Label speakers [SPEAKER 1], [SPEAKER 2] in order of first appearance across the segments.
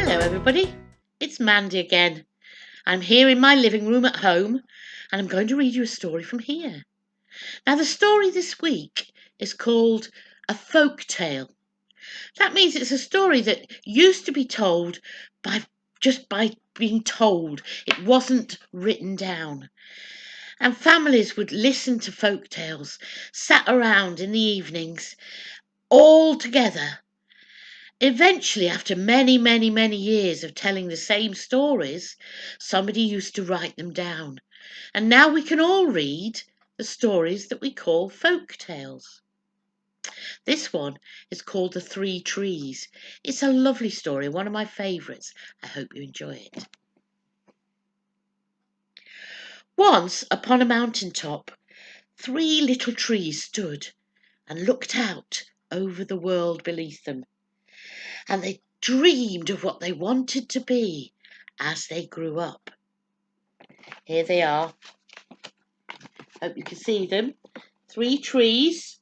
[SPEAKER 1] Hello everybody, it's Mandy again. I'm here in my living room at home and I'm going to read you a story from here. Now the story this week is called A Folk Tale. That means it's a story that used to be told by being told. It wasn't written down. And families would listen to folk tales, sat around in the evenings, all together. Eventually, after many, many, many years of telling the same stories, somebody used to write them down. And now we can all read the stories that we call folk tales. This one is called The Three Trees. It's a lovely story, one of my favourites. I hope you enjoy it. Once upon a mountain top, three little trees stood and looked out over the world beneath them. And they dreamed of what they wanted to be as they grew up. Here they are. Hope you can see them. Three trees,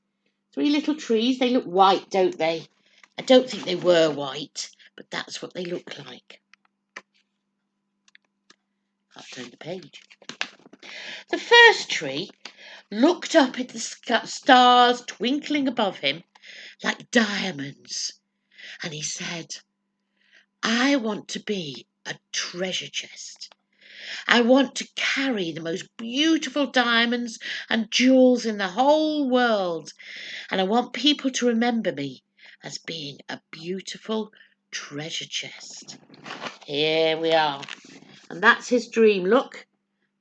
[SPEAKER 1] three little trees. They look white, don't they? I don't think they were white, but that's what they look like. I'll turn the page. The first tree looked up at the stars twinkling above him like diamonds, and he said, I want to be a treasure chest. I want to carry the most beautiful diamonds and jewels in the whole world, and I want people to remember me as being a beautiful treasure chest. Here we are. And that's his dream. Look,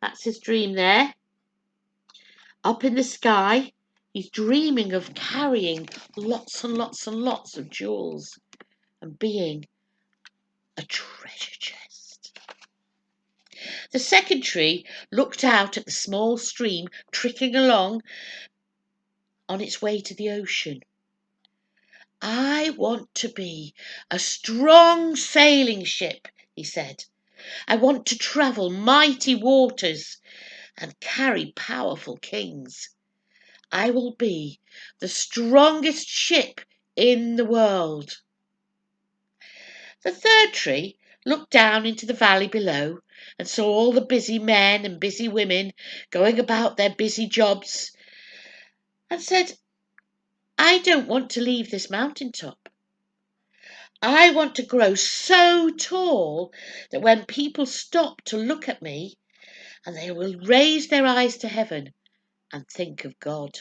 [SPEAKER 1] that's his dream there. Up in the sky, he's dreaming of carrying lots and lots and lots of jewels and being a treasure chest. The second tree looked out at the small stream trickling along on its way to the ocean. I want to be a strong sailing ship, he said. I want to travel mighty waters and carry powerful kings. I will be the strongest ship in the world. The third tree looked down into the valley below and saw all the busy men and busy women going about their busy jobs and said, I don't want to leave this mountaintop. I want to grow so tall that when people stop to look at me, and they will raise their eyes to heaven and think of God.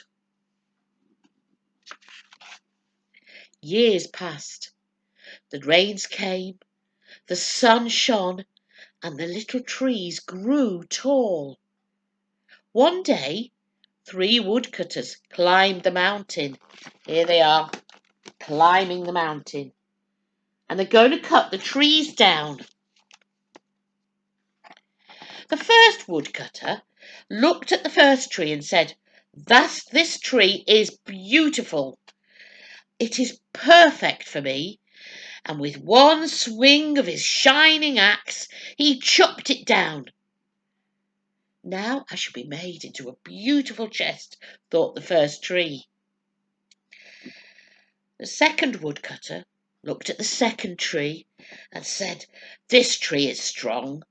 [SPEAKER 1] Years passed. The rains came, the sun shone, and the little trees grew tall. One day, three woodcutters climbed the mountain. Here they are, climbing the mountain. And they're going to cut the trees down. The first woodcutter looked at the first tree and said, this tree is beautiful. It is perfect for me. And with one swing of his shining axe, he chopped it down. Now I shall be made into a beautiful chest, thought the first tree. The second woodcutter looked at the second tree and said, this tree is strong.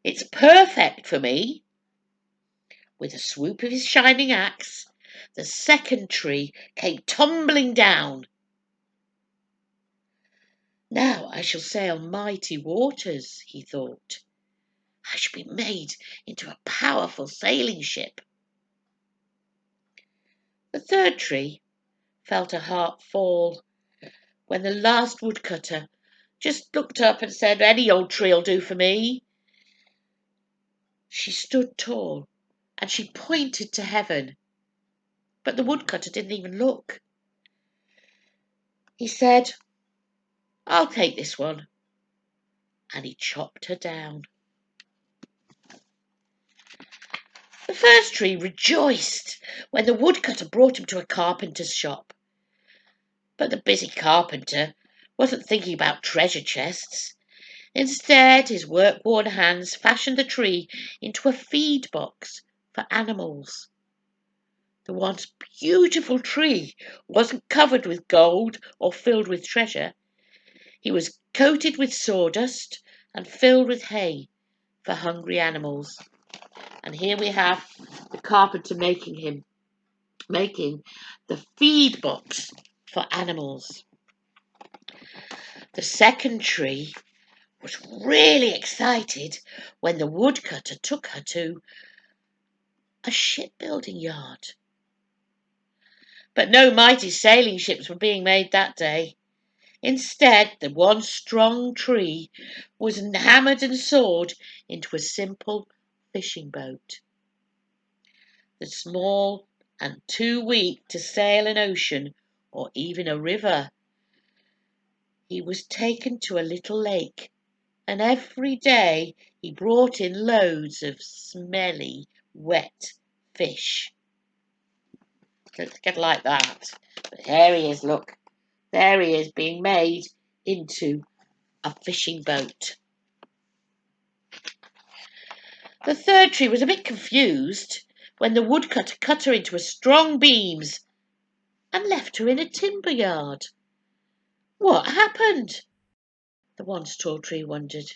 [SPEAKER 1] It's perfect for me. With a swoop of his shining axe, the second tree came tumbling down. Now I shall sail mighty waters, he thought. I shall be made into a powerful sailing ship. The third tree felt her heart fall when the last woodcutter just looked up and said, any old tree'll do for me. She stood tall and she pointed to heaven, but the woodcutter didn't even look. He said, I'll take this one, and he chopped her down. The first tree rejoiced when the woodcutter brought him to a carpenter's shop. But the busy carpenter wasn't thinking about treasure chests. Instead, his work-worn hands fashioned the tree into a feed box for animals. The once beautiful tree wasn't covered with gold or filled with treasure. He was coated with sawdust and filled with hay for hungry animals. And here we have the carpenter making the feed box for animals. The second tree was really excited when the woodcutter took her to a shipbuilding yard. But no mighty sailing ships were being made that day. Instead, the one strong tree was hammered and sawed into a simple fishing boat. The small and too weak to sail an ocean or even a river, he was taken to a little lake, and every day he brought in loads of smelly, wet fish. Don't get like that. But there he is, look. There he is being made into a fishing boat. The third tree was a bit confused when the woodcutter cut her into strong beams and left her in a timber yard. What happened? The once tall tree wondered.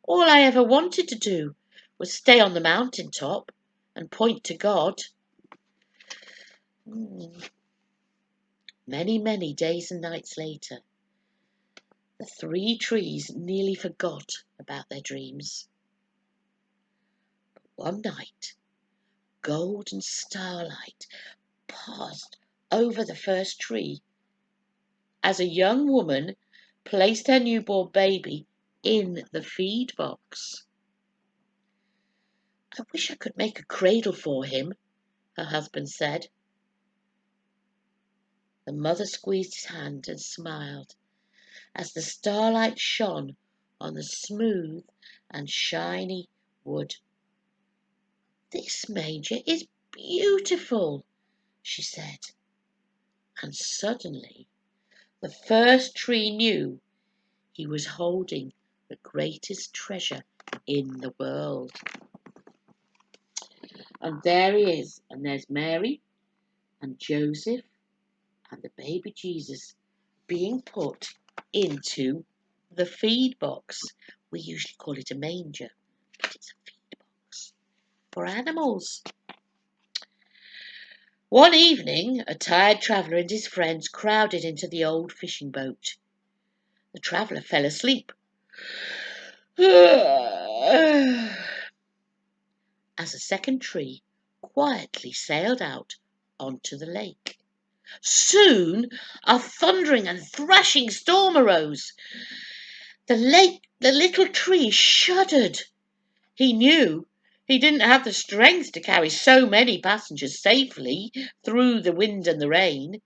[SPEAKER 1] All I ever wanted to do was stay on the mountain top and point to God. Many, many days and nights later, the three trees nearly forgot about their dreams. But one night, golden starlight passed over the first tree as a young woman placed her newborn baby in the feed box. I wish I could make a cradle for him, her husband said. The mother squeezed his hand and smiled as the starlight shone on the smooth and shiny wood. This manger is beautiful, she said. And suddenly the first tree knew he was holding the greatest treasure in the world. And there he is, and there's Mary and Joseph and the baby Jesus being put into the feed box. We usually call it a manger, but it's a feed box for animals. One evening, a tired traveller and his friends crowded into the old fishing boat. The traveller fell asleep as a second tree quietly sailed out onto the lake. Soon a thundering and thrashing storm arose. The little tree shuddered. He knew he didn't have the strength to carry so many passengers safely through the wind and the rain.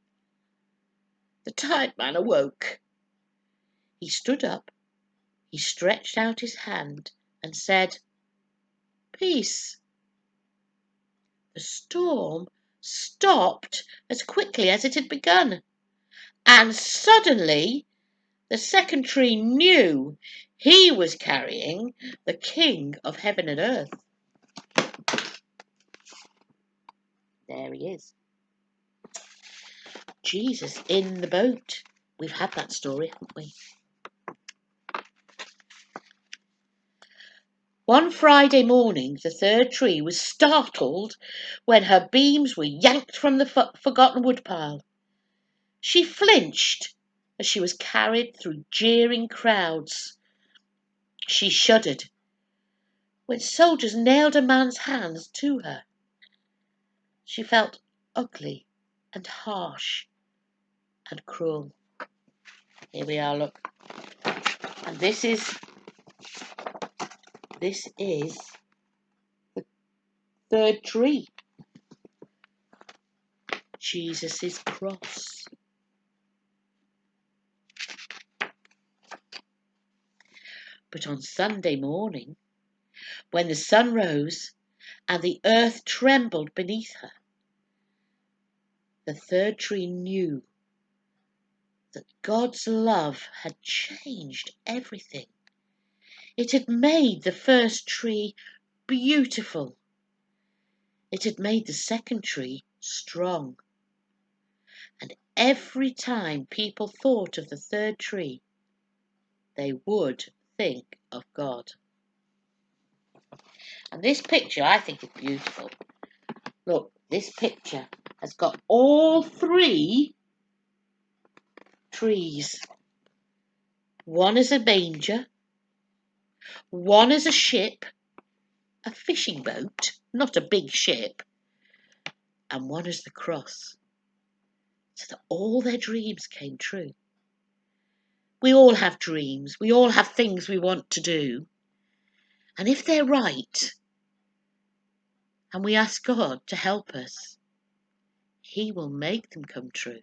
[SPEAKER 1] The tired man awoke. He stood up, he stretched out his hand and said, "Peace." The storm stopped as quickly as it had begun, and suddenly the second tree knew he was carrying the King of heaven and earth. There he is. Jesus in the boat. We've had that story, haven't we? One Friday morning, the third tree was startled when her beams were yanked from the forgotten woodpile. She flinched as she was carried through jeering crowds. She shuddered when soldiers nailed a man's hands to her. She felt ugly and harsh and cruel. Here we are, look. And this is the third tree. Jesus' cross. But on Sunday morning, when the sun rose and the earth trembled beneath her, the third tree knew that God's love had changed everything. It had made the first tree beautiful. It had made the second tree strong. And every time people thought of the third tree, they would think of God. And this picture, I think, is beautiful. Look, this picture has got all 3 trees. One is a manger, one is a ship, a fishing boat, not a big ship, and one is the cross. So that all their dreams came true. We all have dreams. We all have things we want to do. And if they're right, and we ask God to help us, He will make them come true.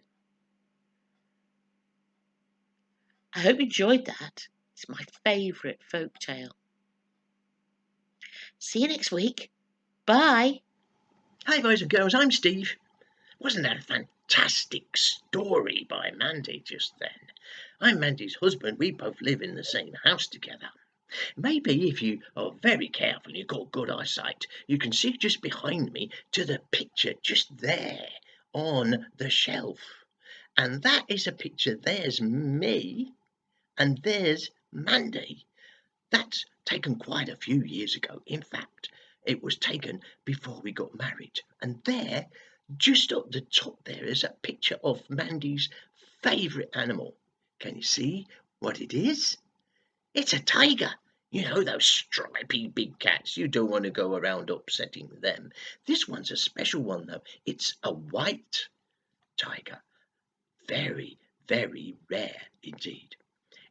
[SPEAKER 1] I hope you enjoyed that. It's my favourite folk tale. See you next week. Bye.
[SPEAKER 2] Hi boys and girls, I'm Steve. Wasn't that a fantastic story by Mandy just then? I'm Mandy's husband. We both live in the same house together. Maybe if you are very careful and you've got good eyesight, you can see just behind me to the picture just there on the shelf. And that is a picture. There's me and there's Mandy. That's taken quite a few years ago. In fact, it was taken before we got married. And there, just up the top there, is a picture of Mandy's favourite animal. Can you see what it is? It's a tiger. You know, those stripy big cats. You don't want to go around upsetting them. This one's a special one, though. It's a white tiger. Very, very rare indeed.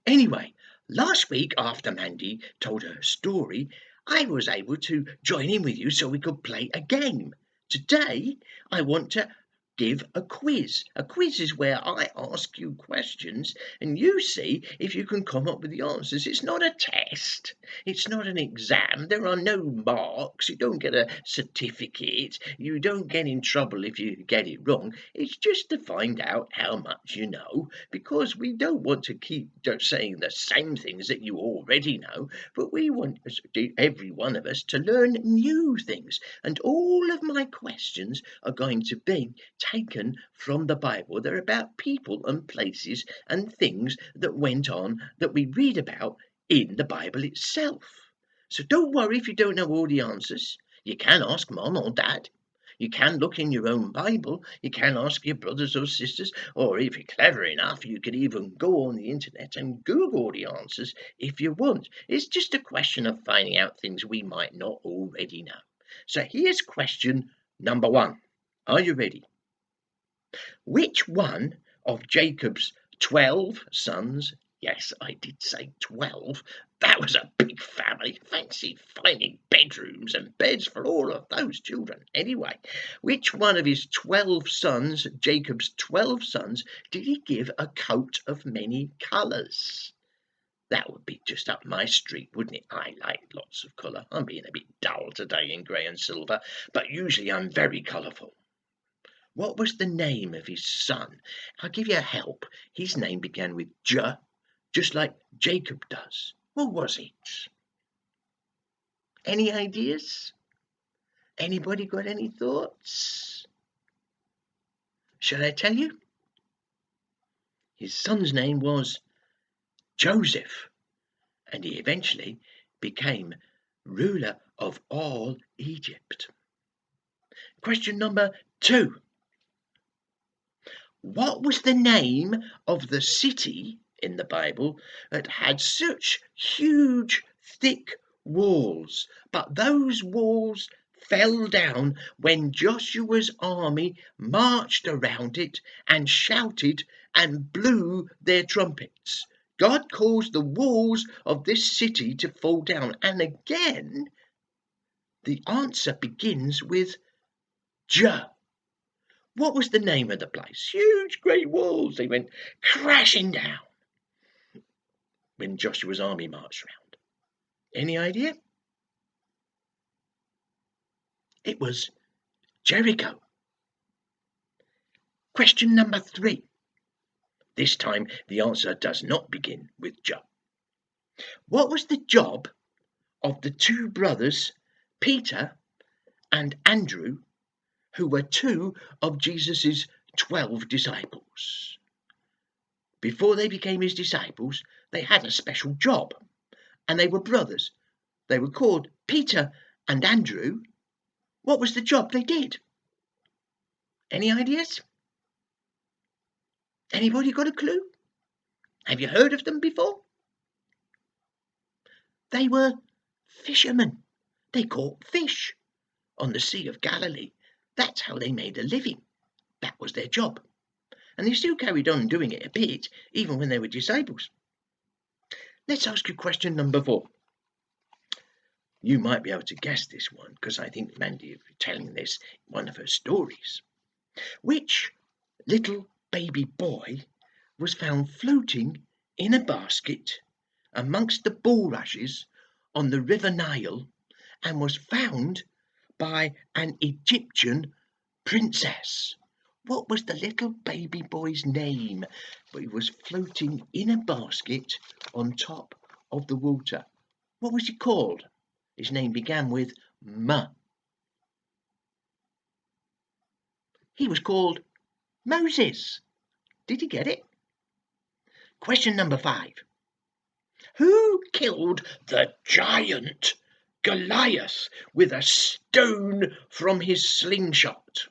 [SPEAKER 2] Anyway, last week after Mandy told her story, I was able to join in with you so we could play a game. Today, I want to give a quiz. A quiz is where I ask you questions and you see if you can come up with the answers. It's not a test. It's not an exam. There are no marks. You don't get a certificate. You don't get in trouble if you get it wrong. It's just to find out how much you know, because we don't want to keep just saying the same things that you already know, but we want every one of us to learn new things. And all of my questions are going to be taken from the Bible. They're about people and places and things that went on that we read about in the Bible itself. So don't worry if you don't know all the answers. You can ask Mom or Dad. You can look in your own Bible. You can ask your brothers or sisters, or if you're clever enough, you can even go on the internet and Google the answers if you want. It's just a question of finding out things we might not already know. So here's question number 1. Are you ready? Which one of Jacob's 12 sons, yes, I did say 12, that was a big family, fancy finding bedrooms and beds for all of those children. Anyway, which one of his 12 sons, Jacob's 12 sons, did he give a coat of many colours? That would be just up my street, wouldn't it? I like lots of colour. I'm being a bit dull today in grey and silver, but usually I'm very colourful. What was the name of his son? I'll give you a help. His name began with J, just like Jacob does. What was it? Any ideas? Anybody got any thoughts? Shall I tell you? His son's name was Joseph, and he eventually became ruler of all Egypt. Question number 2. What was the name of the city in the Bible that had such huge, thick walls, but those walls fell down when Joshua's army marched around it and shouted and blew their trumpets? God caused the walls of this city to fall down. And again, the answer begins with J. What was the name of the place? Huge great walls. They went crashing down when Joshua's army marched round. Any idea? It was Jericho. Question number 3. This time the answer does not begin with J. What was the job of the 2 brothers, Peter and Andrew, who were 2 of Jesus' 12 disciples? Before they became his disciples, they had a special job, and they were brothers. They were called Peter and Andrew. What was the job they did? Any ideas? Anybody got a clue? Have you heard of them before? They were fishermen. They caught fish on the Sea of Galilee. That's how they made a living. That was their job. And they still carried on doing it a bit, even when they were disabled. Let's ask you question number 4. You might be able to guess this one, because I think Mandy is telling this in one of her stories. Which little baby boy was found floating in a basket amongst the bulrushes on the River Nile and was found by an Egyptian princess? What was the little baby boy's name? But he was floating in a basket on top of the water. What was he called? His name began with M. He was called Moses. Did you get it? Question number 5. Who killed the giant Goliath with a stone from his slingshot?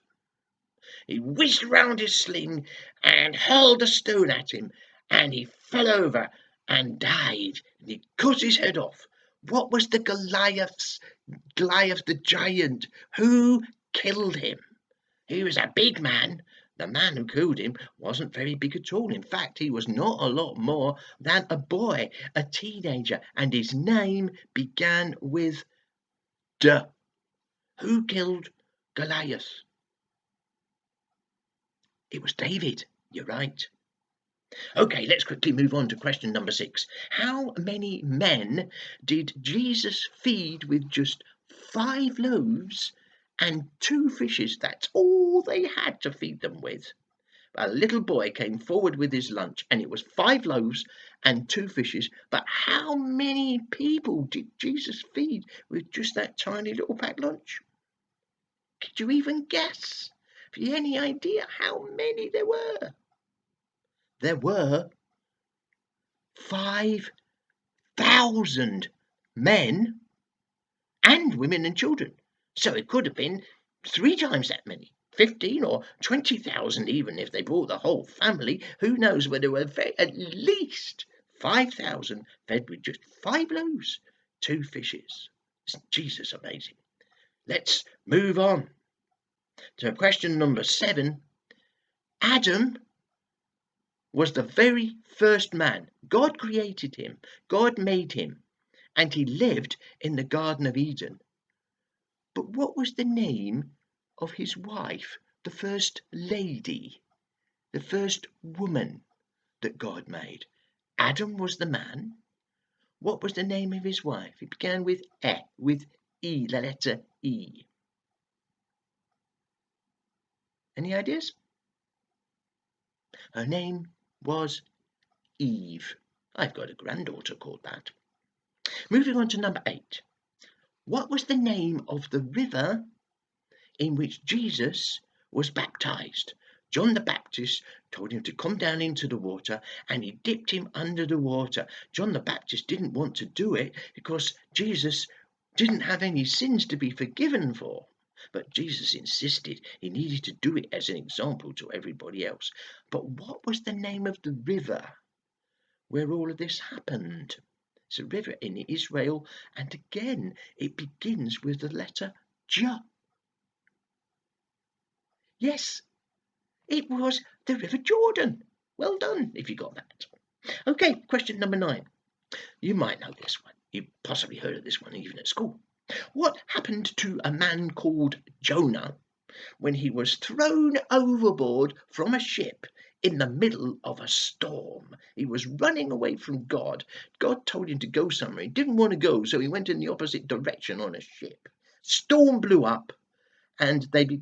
[SPEAKER 2] He whizzed round his sling and hurled a stone at him, and he fell over and died. And he cut his head off. What was the Goliath the giant? Who killed him? He was a big man. The man who killed him wasn't very big at all. In fact, he was not a lot more than a boy, a teenager, and his name began with D. Who killed Goliath? It was David. You're right. Okay, let's quickly move on to question number 6. How many men did Jesus feed with just 5 loaves and 2 fishes? That's all they had to feed them with. A little boy came forward with his lunch, and it was 5 loaves and 2 fishes. But how many people did Jesus feed with just that tiny little packed lunch? Could you even guess? Have you any idea how many there were? There were 5,000 men and women and children. So it could have been 3 times that many, 15 or 20,000 even if they brought the whole family. Who knows, but there were at least 5,000 fed with just 5 loaves, 2 fishes. Isn't Jesus amazing? Let's move on to question number 7. Adam was the very first man. God created him. God made him. And he lived in the Garden of Eden. But what was the name of his wife, the first lady, the first woman that God made? Adam was the man. What was the name of his wife? It began with E, the letter E. Any ideas? Her name was Eve. I've got a granddaughter called that. Moving on to number 8. What was the name of the river in which Jesus was baptized? John the Baptist told him to come down into the water, and he dipped him under the water. John the Baptist didn't want to do it because Jesus didn't have any sins to be forgiven for. But Jesus insisted he needed to do it as an example to everybody else. But what was the name of the river where all of this happened? It's a river in Israel, and again it begins with the letter J. Yes, it was the River Jordan. Well done if you got that. Okay, question number 9. You might know this one. You possibly heard of this one even at school. What happened to a man called Jonah when he was thrown overboard from a ship in the middle of a storm? He was running away from God. God told him to go somewhere. He didn't want to go, so he went in the opposite direction on a ship. Storm blew up, and they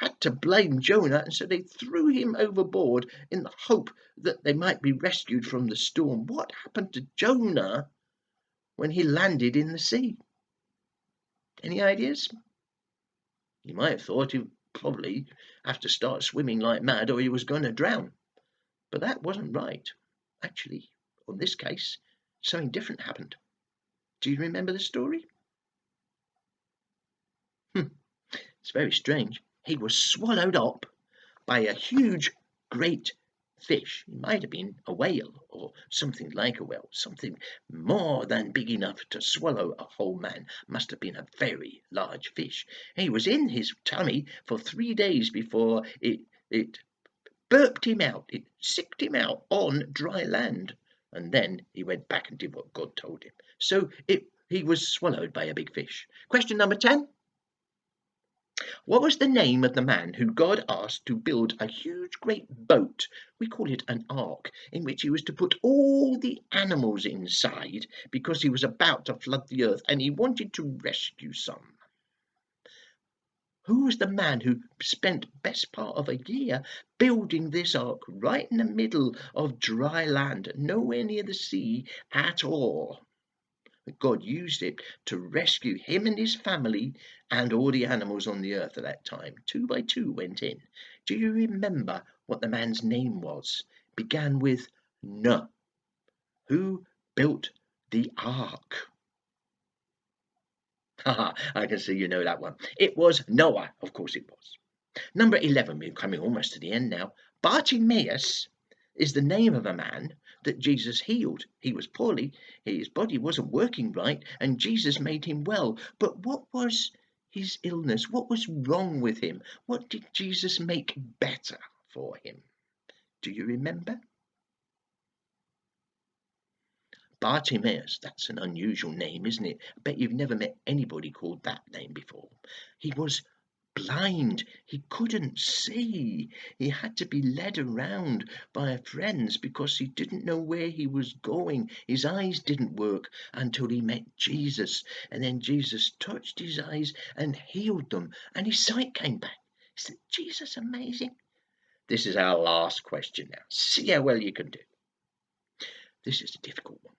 [SPEAKER 2] had to blame Jonah, and so they threw him overboard in the hope that they might be rescued from the storm. What happened to Jonah when he landed in the sea? Any ideas? You might have thought he would probably have to start swimming like mad, or he was going to drown. But that wasn't right. Actually, on this case, something different happened. Do you remember the story? It's very strange. He was swallowed up by a huge, great fish. It might have been a whale or something like a whale, something more than big enough to swallow a whole man. Must have been a very large fish. He was in his tummy for 3 days before it burped him out. It sicked him out on dry land. And then he went back and did what God told him. So he was swallowed by a big fish. Question number 10. What was the name of the man who God asked to build a huge great boat, we call it an ark, in which he was to put all the animals inside because he was about to flood the earth and he wanted to rescue some? Who was the man who spent best part of a year building this ark right in the middle of dry land, nowhere near the sea at all? God used it to rescue him and his family and all the animals on the earth at that time. 2 by 2 went in. Do you remember what the man's name was? Began with N. Who built the ark? I can see you know that one. It was Noah. Of course it was. Number 11. We're coming almost to the end now. Bartimaeus is the name of a man that Jesus healed. He was poorly, his body wasn't working right, and Jesus made him well. But what was his illness? What was wrong with him? What did Jesus make better for him? Do you remember? Bartimaeus, that's an unusual name, isn't it? I bet you've never met anybody called that name before. He was blind. He couldn't see. He had to be led around by friends because he didn't know where he was going. His eyes didn't work until he met Jesus. And then Jesus touched his eyes and healed them. And his sight came back. Isn't Jesus amazing? This is our last question now. See how well you can do. This is a difficult one.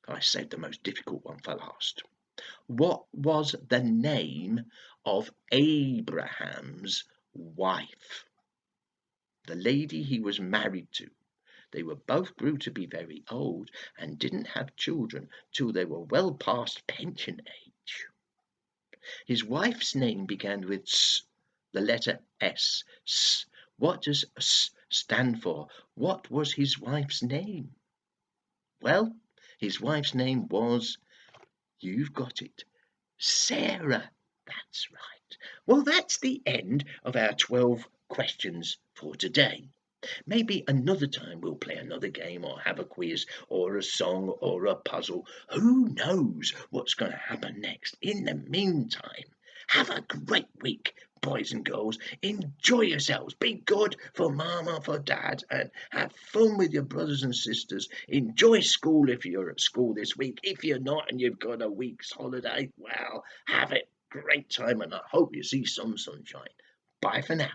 [SPEAKER 2] I saved the most difficult one for last. What was the name of Abraham's wife? The lady he was married to. They were both grew to be very old and didn't have children till they were well past pension age. His wife's name began with S, the letter S. S. What does S stand for? What was his wife's name? Well, his wife's name was, you've got it, Sarah. That's right. Well, that's the end of our 12 questions for today. Maybe another time we'll play another game or have a quiz or a song or a puzzle. Who knows what's going to happen next? In the meantime, have a great week, boys and girls. Enjoy yourselves. Be good for mama, for dad, and have fun with your brothers and sisters. Enjoy school if you're at school this week. If you're not and you've got a week's holiday, well, have a great time and I hope you see some sunshine. Bye for now.